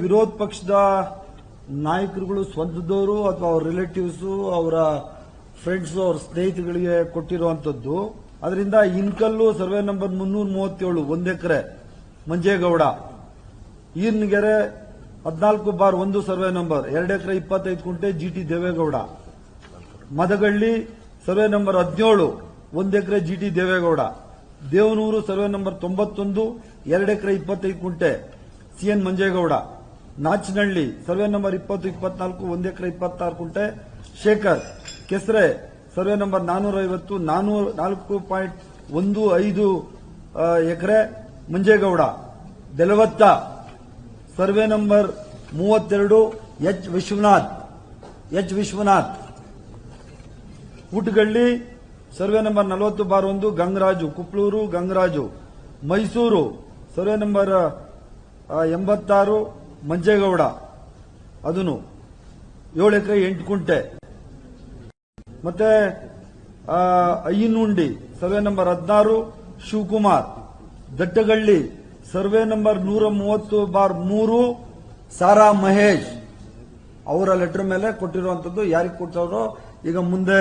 ವಿರೋಧ ಪಕ್ಷದ ನಾಯಕರುಗಳು ಸ್ವಂತದವರು ಅಥವಾ ಅವ್ರ ರಿಲೇಟಿವ್ಸ್ ಅವರ ಫ್ರೆಂಡ್ಸ್ ಅವ್ರ ಸ್ನೇಹಿತಗಳಿಗೆ ಕೊಟ್ಟಿರುವಂತದ್ದು. ಅದರಿಂದ ಇನ್ಕಲ್ಲು ಸರ್ವೆ ನಂಬರ್ 337 1 ಎಕರೆ ಮಂಜೇಗೌಡ, ಈರ್ನಗೆರೆ 14/1 ಸರ್ವೆ ನಂಬರ್ 2 ಎಕರೆ 25 ಗುಂಟೆ GT Devegowda, Madagalli survey number 17 1 ಎಕರೆ GT Devegowda, Devanur survey number 91 2 ಎಕರೆ 25 ಗುಂಟೆ CN Manjegowda, Nachanahalli survey number 2024 1 ಎಕರೆ 26 ಗುಂಟೆ ಶೇಖರ್, ಕೆಸರೆ ಸರ್ವೆ ನಂಬರ್ 450 4.15 ಎಕರೆ Manjegowda, Belavatta survey number 32 H Vishwanath, Ootagalli survey number 40/1 Gangaraju, Kuplur Gangaraju, Mysuru survey number 86 Manjegowda, ಅದನ್ನು 7 ಎಕರೆ 8 ಗುಂಟೆ. ಮತ್ತೆ Ayyanundi survey number 16 Shivakumar, Dattagalli survey number 130/3 Sara Mahesh. ಅವರ ಲೆಟರ್ ಮೇಲೆ ಕೊಟ್ಟಿರುವಂತದ್ದು. ಯಾರಿಗೆ ಕೊಟ್ಟವರೋ ಈಗ ಮುಂದೆ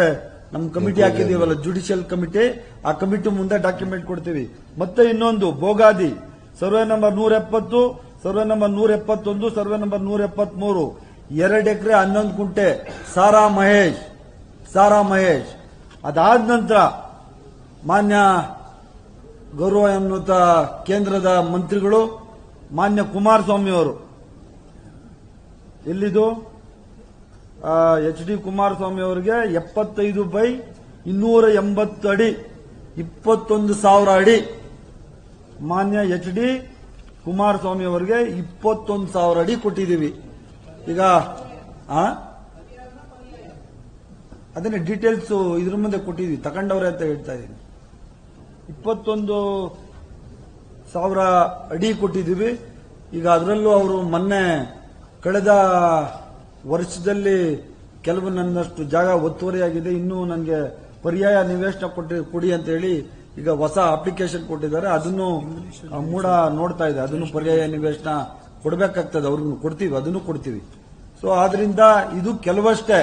ನಮ್ಮ ಕಮಿಟಿ ಹಾಕಿದೀವಲ್ಲ, ಜುಡಿಷಿಯಲ್ ಕಮಿಟಿ, ಆ ಕಮಿಟಿ ಮುಂದೆ ಡಾಕ್ಯುಮೆಂಟ್ ಕೊಡ್ತೀವಿ. ಮತ್ತೆ ಇನ್ನೊಂದು Bogadi survey number 170, survey number 171, survey number 173 2 ಎಕರೆ 11 ಗುಂಟೆ ಸಾರಾ ಮಹೇಶ್. ಅದಾದ ನಂತರ ಮಾನ್ಯ ಗೌರವಾನ್ವಿತ ಕೇಂದ್ರದ ಮಂತ್ರಿಗಳು ಮಾನ್ಯ ಕುಮಾರಸ್ವಾಮಿ ಅವರು, ಎಲ್ಲಿದು HD ಕುಮಾರಸ್ವಾಮಿ ಅವರಿಗೆ 75/280 ಅಡಿ 21,000 ಅಡಿ. ಮಾನ್ಯ HD ಕುಮಾರಸ್ವಾಮಿ ಅವರಿಗೆ 21,000 ಅಡಿ ಕೊಟ್ಟಿದ್ದೀವಿ. ಈಗ ಅದನ್ನೇ ಡೀಟೇಲ್ಸ್ ಇದ್ರ ಮುಂದೆ ಕೊಟ್ಟಿದ್ದೀವಿ, ತಗೊಂಡವ್ರೆ ಅಂತ ಹೇಳ್ತಾ ಇದ್ದೀನಿ. 21,000 ಅಡಿ ಕೊಟ್ಟಿದ್ದೀವಿ. ಈಗ ಅದರಲ್ಲೂ ಅವರು ಮೊನ್ನೆ ಕಳೆದ ವರ್ಷದಲ್ಲಿ ಕೆಲವು ನನ್ನಷ್ಟು ಜಾಗ ಒತ್ತುವರಿಯಾಗಿದೆ, ಇನ್ನೂ ನನಗೆ ಪರ್ಯಾಯ ನಿವೇಶನ ಕೊಡಿ ಅಂತ ಹೇಳಿ ಈಗ ಹೊಸ ಅಪ್ಲಿಕೇಶನ್ ಕೊಟ್ಟಿದ್ದಾರೆ. ಅದನ್ನು ಮೂಡ ನೋಡ್ತಾ ಇದೆ, ಅದನ್ನು ಪರ್ಯಾಯ ನಿವೇಶನ ಕೊಡಬೇಕಾಗ್ತದೆ, ಅವ್ರನ್ನು ಕೊಡ್ತೀವಿ, ಅದನ್ನು ಕೊಡ್ತೀವಿ. ಸೊ ಆದ್ರಿಂದ ಇದು ಕೆಲವಷ್ಟೇ